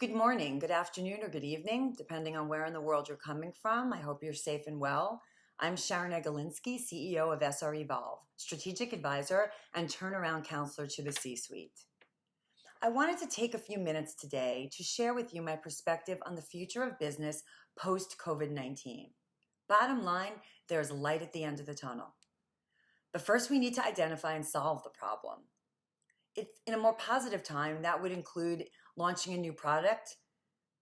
Good morning, good afternoon, or good evening, depending on where in the world you're coming from. I hope you're safe and well. I'm Sharon Egalinsky, CEO of SR Evolve, strategic advisor and turnaround counselor to the C-suite. I wanted to take a few minutes today to share with you my perspective on the future of business post-COVID-19. Bottom line, there's light at the end of the tunnel. But first, we need to identify and solve the problem. In a more positive time, that would include launching a new product,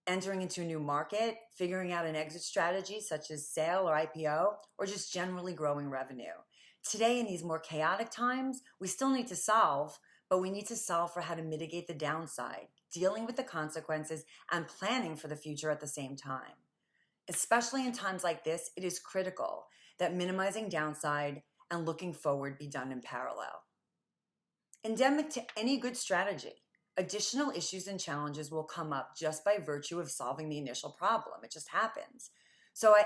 entering into a new market, figuring out an exit strategy such as sale or IPO, or just generally growing revenue. Today, in these more chaotic times, we still need to solve, but we need to solve for how to mitigate the downside, dealing with the consequences, and planning for the future at the same time. Especially in times like this, it is critical that minimizing downside and looking forward be done in parallel. Endemic to any good strategy, additional issues and challenges will come up just by virtue of solving the initial problem. It just happens. So I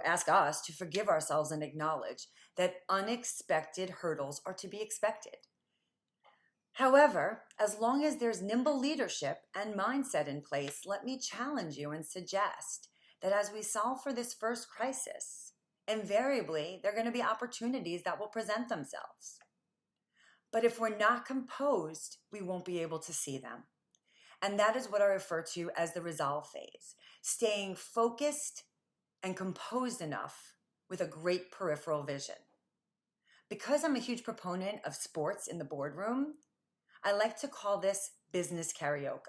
ask us to forgive ourselves and acknowledge that unexpected hurdles are to be expected. However, as long as there's nimble leadership and mindset in place, let me challenge you and suggest that as we solve for this first crisis, invariably, there are going to be opportunities that will present themselves. But if we're not composed, we won't be able to see them. And that is what I refer to as the resolve phase, staying focused and composed enough with a great peripheral vision. Because I'm a huge proponent of sports in the boardroom, I like to call this business karaoke.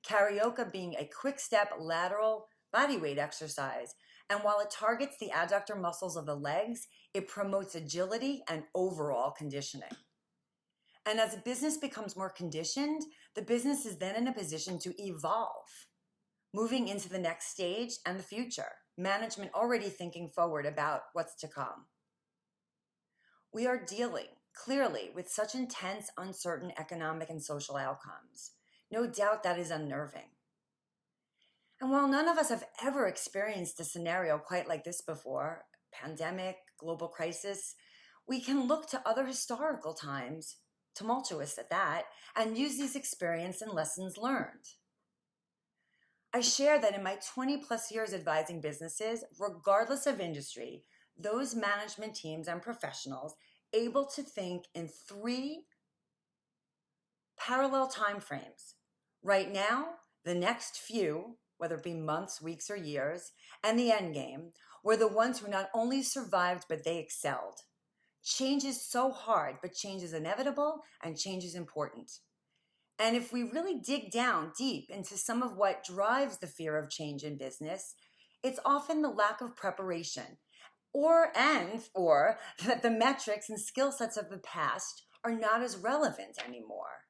Karaoke being a quick step lateral bodyweight exercise. And while it targets the adductor muscles of the legs, it promotes agility and overall conditioning. And as a business becomes more conditioned, the business is then in a position to evolve, moving into the next stage and the future. Management already thinking forward about what's to come. We are dealing clearly with such intense, uncertain economic and social outcomes. No doubt that is unnerving. And while none of us have ever experienced a scenario quite like this before, pandemic, global crisis, we can look to other historical times, tumultuous at that, and use these experiences and lessons learned. I share that in my 20 plus years advising businesses, regardless of industry, those management teams and professionals able to think in 3 parallel time frames. Right now, the next few, whether it be months, weeks, or years, and the end game, were the ones who not only survived, but they excelled. Change is so hard, but change is inevitable and change is important. And if we really dig down deep into some of what drives the fear of change in business, it's often the lack of preparation or that the metrics and skill sets of the past are not as relevant anymore.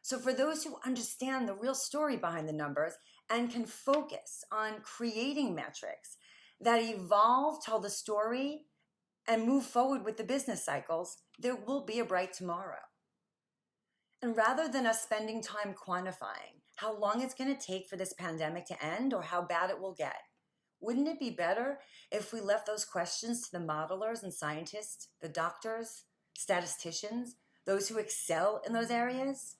So for those who understand the real story behind the numbers and can focus on creating metrics that evolve, tell the story, and move forward with the business cycles, there will be a bright tomorrow. And rather than us spending time quantifying how long it's going to take for this pandemic to end or how bad it will get, wouldn't it be better if we left those questions to the modelers and scientists, the doctors, statisticians, those who excel in those areas?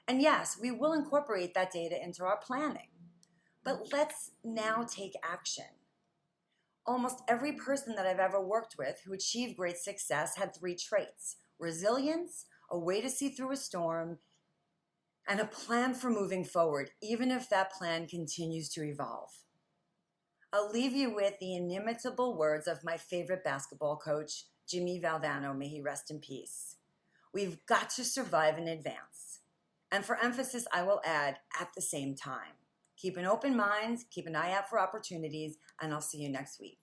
And yes, we will incorporate that data into our planning. But let's now take action. Almost every person that I've ever worked with who achieved great success had 3 traits: resilience, a way to see through a storm, and a plan for moving forward, even if that plan continues to evolve. I'll leave you with the inimitable words of my favorite basketball coach, Jimmy Valvano, may he rest in peace. We've got to survive and advance. And for emphasis, I will add, at the same time. Keep an open mind, keep an eye out for opportunities, and I'll see you next week.